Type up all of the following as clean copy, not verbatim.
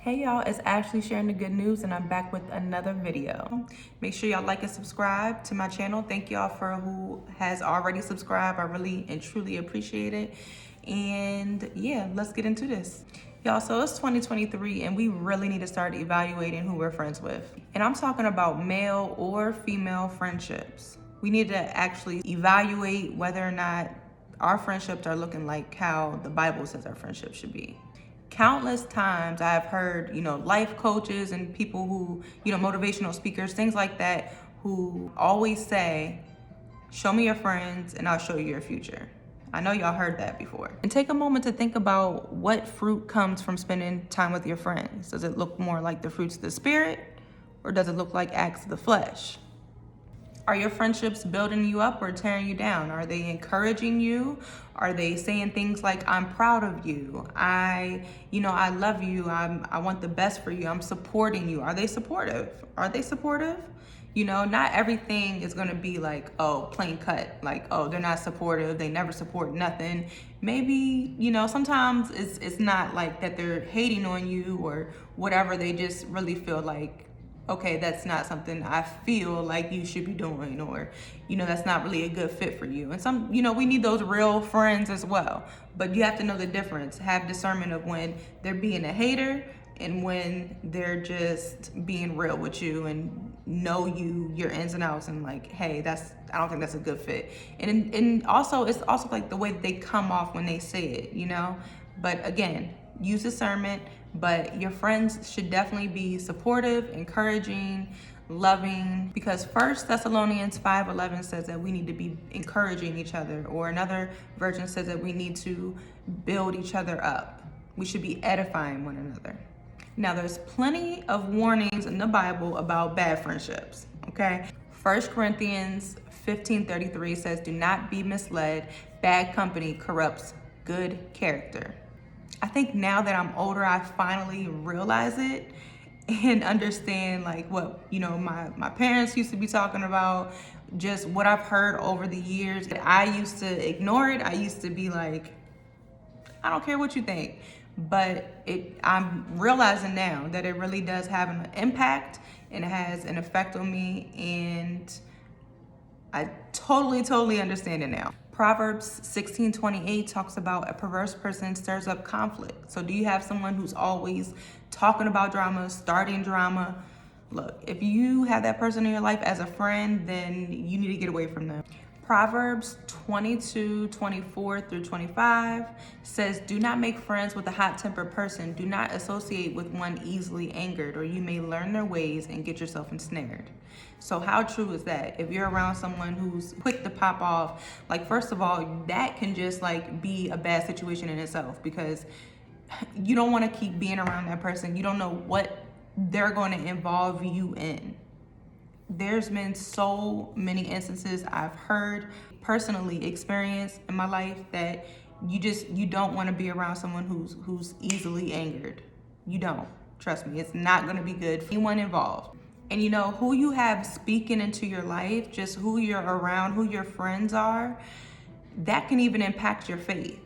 Hey y'all, it's Ashley sharing the good news and I'm back with another video. Make sure y'all like and subscribe to my channel. Thank y'all for who has already subscribed. I really and truly appreciate it. And yeah, let's get into this. Y'all, so it's 2023 and we really need to start evaluating who we're friends with. And I'm talking about male or female friendships. We need to actually evaluate whether or not our friendships are looking like how the Bible says our friendships should be. Countless times I've heard, life coaches and people who, motivational speakers, things like that, who always say, show me your friends and I'll show you your future. I know y'all heard that before. And take a moment to think about what fruit comes from spending time with your friends. Does it look more like the fruits of the spirit or does it look like acts of the flesh? Are your friendships building you up or tearing you down? Are they encouraging you? Are they saying things like, I'm proud of you. I love you. I want the best for you. I'm supporting you. Are they supportive? Not everything is going to be like, oh, plain cut. Like, oh, they're not supportive. They never support nothing. Maybe, sometimes it's not like that they're hating on you or whatever. They just really feel like, okay, that's not something I feel like you should be doing, or, that's not really a good fit for you. And some, we need those real friends as well. But you have to know the difference. Have discernment of when they're being a hater and when they're just being real with you and know your ins and outs and like, hey, I don't think that's a good fit. And also, it's also like the way that they come off when they say it, But again, use discernment, but your friends should definitely be supportive, encouraging, loving, because 1 Thessalonians 5:11 says that we need to be encouraging each other, or another version says that we need to build each other up. We should be edifying one another. Now, there's plenty of warnings in the Bible about bad friendships, okay? 1 Corinthians 15:33 says, do not be misled. Bad company corrupts good character. I think now that I'm older, I finally realize it and understand like what, my parents used to be talking about, just what I've heard over the years. I used to ignore it. I used to be like, I don't care what you think. But I'm realizing now that it really does have an impact and it has an effect on me. And I totally understand it now. Proverbs 16:28 talks about a perverse person stirs up conflict. So do you have someone who's always talking about drama, starting drama? Look, if you have that person in your life as a friend, then you need to get away from them. Proverbs 22:24-25 says, do not make friends with a hot-tempered person. Do not associate with one easily angered, or you may learn their ways and get yourself ensnared. So how true is that? If you're around someone who's quick to pop off, like, first of all, that can just like be a bad situation in itself, because you don't want to keep being around that person. You don't know what they're going to involve you in. There's been so many instances I've heard, personally experienced in my life, that you don't want to be around someone who's easily angered. You don't. Trust me, it's not going to be good for anyone involved. And who you have speaking into your life, just who you're around, who your friends are, that can even impact your faith.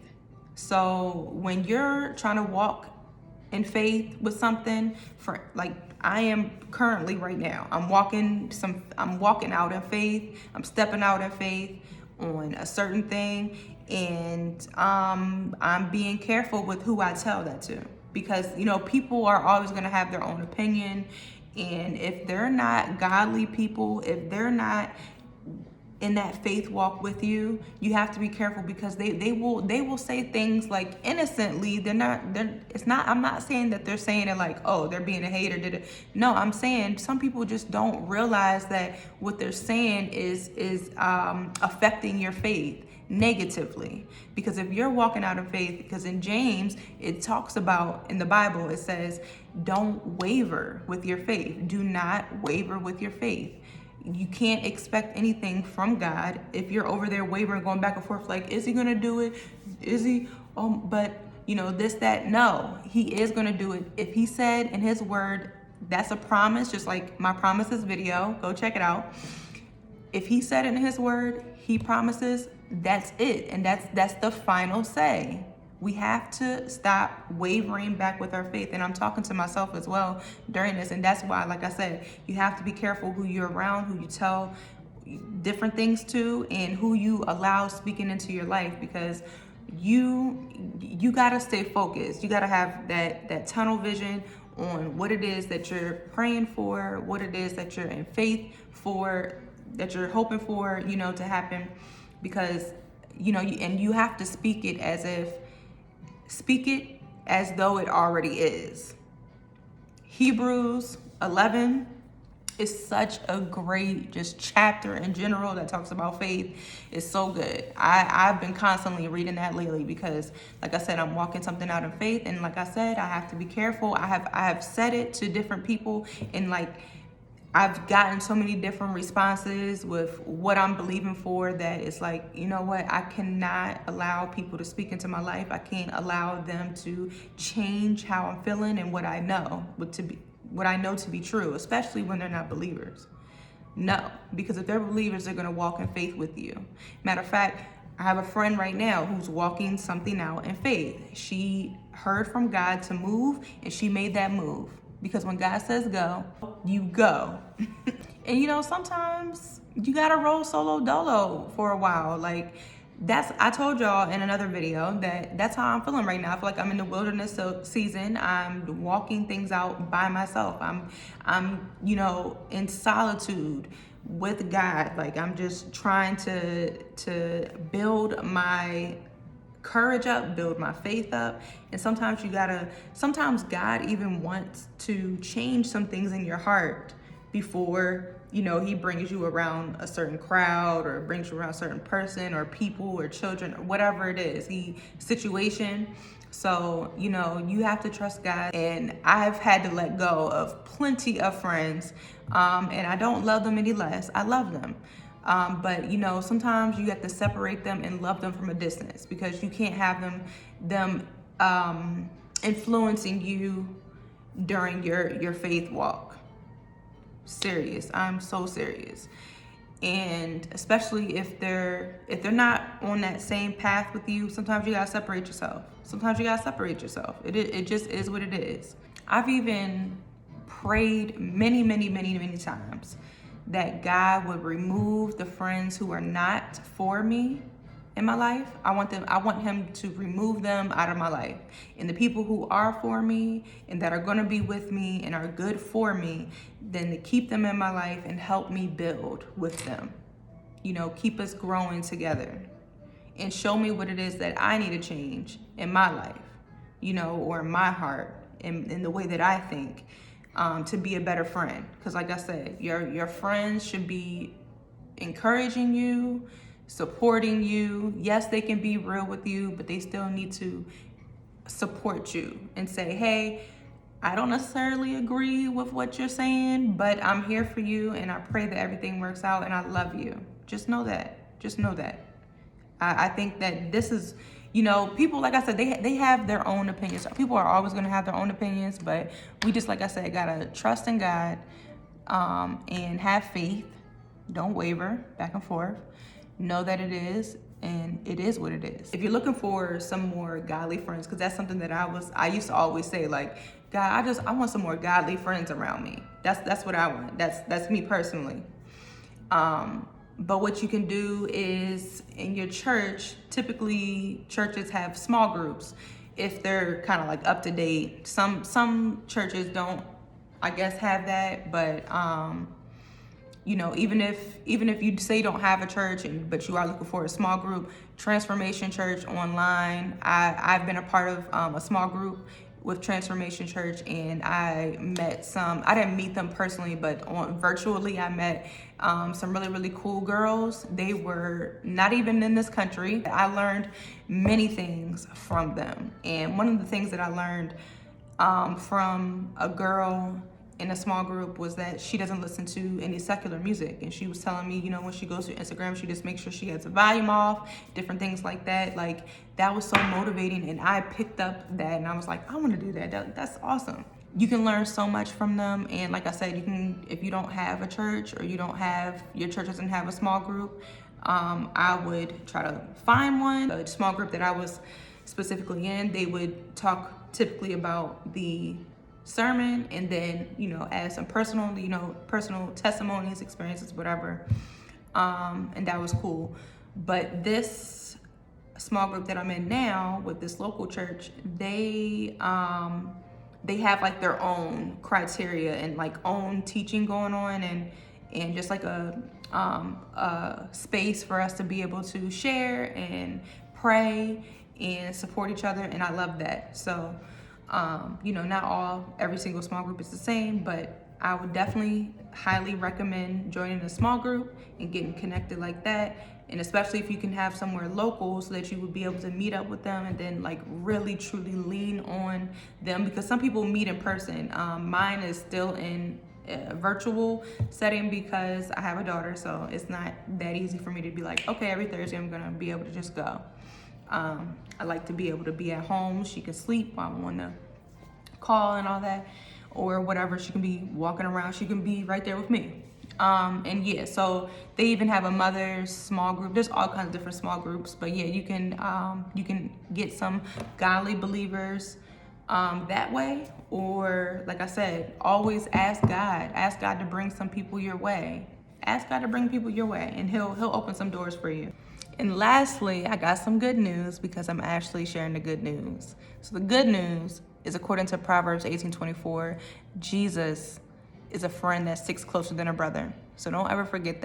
So when you're trying to walk in faith with something, for like I am currently right now, I'm walking out in faith. I'm stepping out in faith on a certain thing, and I'm being careful with who I tell that to, because people are always going to have their own opinion, and if they're not godly people, if they're not in that faith walk with you, you have to be careful, because they will say things like innocently. I'm not saying that they're saying it like, oh, they're being a hater. No, I'm saying some people just don't realize that what they're saying is affecting your faith negatively. Because if you're walking out of faith, because in James, it talks about, in the Bible, it says, don't waver with your faith. Do not waver with your faith. You can't expect anything from God if you're over there wavering, going back and forth, like, is he gonna do it? Is he? But this, that. No, he is gonna do it. If he said in his word, that's a promise, just like my promises video, go check it out. If he said it in his word, he promises, that's it. And that's the final say. We have to stop wavering back with our faith. And I'm talking to myself as well during this. And that's why, like I said, you have to be careful who you're around, who you tell different things to, and who you allow speaking into your life, because you got to stay focused. You got to have that tunnel vision on what it is that you're praying for, what it is that you're in faith for, that you're hoping for, to happen. Because, and you have to speak it as though it already is. Hebrews 11 is such a great just chapter in general that talks about faith. It's so good. I've been constantly reading that lately because, like I said, I'm walking something out in faith. And like I said, I have to be careful. I have said it to different people, and like I've gotten so many different responses with what I'm believing for that it's like, you know what? I cannot allow people to speak into my life. I can't allow them to change how I'm feeling and what I know to be true, especially when they're not believers. No, because if they're believers, they're going to walk in faith with you. Matter of fact, I have a friend right now who's walking something out in faith. She heard from God to move, and she made that move. Because when God says go, you go. And sometimes you got to roll solo dolo for a while. Like, I told y'all in another video that's how I'm feeling right now. I feel like I'm in the wilderness season. I'm walking things out by myself. I'm in solitude with God. Like, I'm just trying to build my courage up, build my faith up. And sometimes God even wants to change some things in your heart before he brings you around a certain crowd, or brings you around a certain person or people or children or whatever it is, situation. So, you have to trust God. And I've had to let go of plenty of friends. And I don't love them any less. I love them. But sometimes you have to separate them and love them from a distance, because you can't have them influencing you during your faith walk. Serious. I'm so serious. And especially if they're not on that same path with you, sometimes you gotta separate yourself. It just is what it is. I've even prayed many, many, many, many times that God would remove the friends who are not for me in my life. I want him to remove them out of my life. And the people who are for me and that are going to be with me and are good for me, then to keep them in my life and help me build with them. Keep us growing together and show me what it is that I need to change in my life, or in my heart, in the way that I think, to be a better friend. Because like I said, your friends should be encouraging you, supporting you. Yes, they can be real with you, but they still need to support you and say, hey, I don't necessarily agree with what you're saying, but I'm here for you, and I pray that everything works out, and I love you. Just know that. I think that this is, people, like I said, they have their own opinions. People are always going to have their own opinions, but we just, like I said, got to trust in God, and have faith. Don't waver back and forth. Know that it is, and it is what it is. If you're looking for some more godly friends, because that's something that I used to always say, like, God, I want some more godly friends around me. That's what I want. That's me personally. But what you can do is, in your church, typically churches have small groups if they're kind of like up to date. Some churches don't, I guess, have that, but even if you say you don't have a church, but you are looking for a small group, Transformation Church online. I've been a part of a small group with Transformation Church, and I met I didn't meet them personally, but virtually I met some really, really cool girls. They were not even in this country. I learned many things from them. And one of the things that I learned from a girl in a small group was that she doesn't listen to any secular music. And she was telling me, when she goes to Instagram, she just makes sure she has the volume off, different things like that. Like, that was so motivating. And I picked up that, and I was like, I want to do that. That's awesome. You can learn so much from them. And like I said, if you don't have a church, or your church doesn't have a small group, I would try to find one. A small group that I was specifically in. They would talk typically about the sermon, and then, you know, add some personal, you know, personal testimonies, experiences, whatever. And that was cool. But this small group that I'm in now with this local church, they have like their own criteria and like own teaching going on, and just like a space for us to be able to share and pray and support each other, and I love that. So you know, not every single small group is the same, but I would definitely highly recommend joining a small group and getting connected like that. And especially if you can have somewhere local so that you would be able to meet up with them and then like really truly lean on them, because some people meet in person. Mine is still in a virtual setting because I have a daughter, so it's not that easy for me to be like, okay, every Thursday I'm gonna be able to just go. I like to be able to be at home. She can sleep while I'm on the call and all that, or whatever. She can be walking around. She can be right there with me. And yeah, so they even have a mother's small group. There's all kinds of different small groups, but yeah, you can get some godly believers that way, or like I said, always ask God to bring some people your way. Ask God to bring people your way, and he'll open some doors for you. And lastly, I got some good news, because I'm actually sharing the good news. So the good news is, according to Proverbs 18:24, Jesus is a friend that sticks closer than a brother. So don't ever forget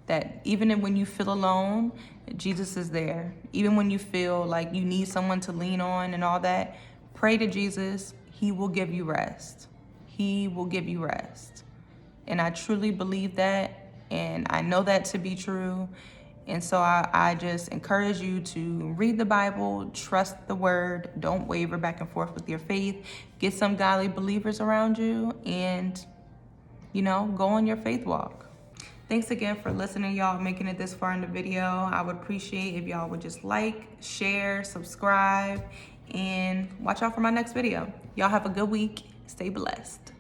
that even when you feel alone, Jesus is there. Even when you feel like you need someone to lean on and all that, pray to Jesus. He will give you rest. He will give you rest. And I truly believe that, and I know that to be true. And so I just encourage you to read the Bible, trust the word, don't waver back and forth with your faith, get some godly believers around you, and, you know, go on your faith walk. Thanks again for listening, y'all, making it this far in the video. I would appreciate if y'all would just like, share, subscribe, and watch out for my next video. Y'all have a good week. Stay blessed.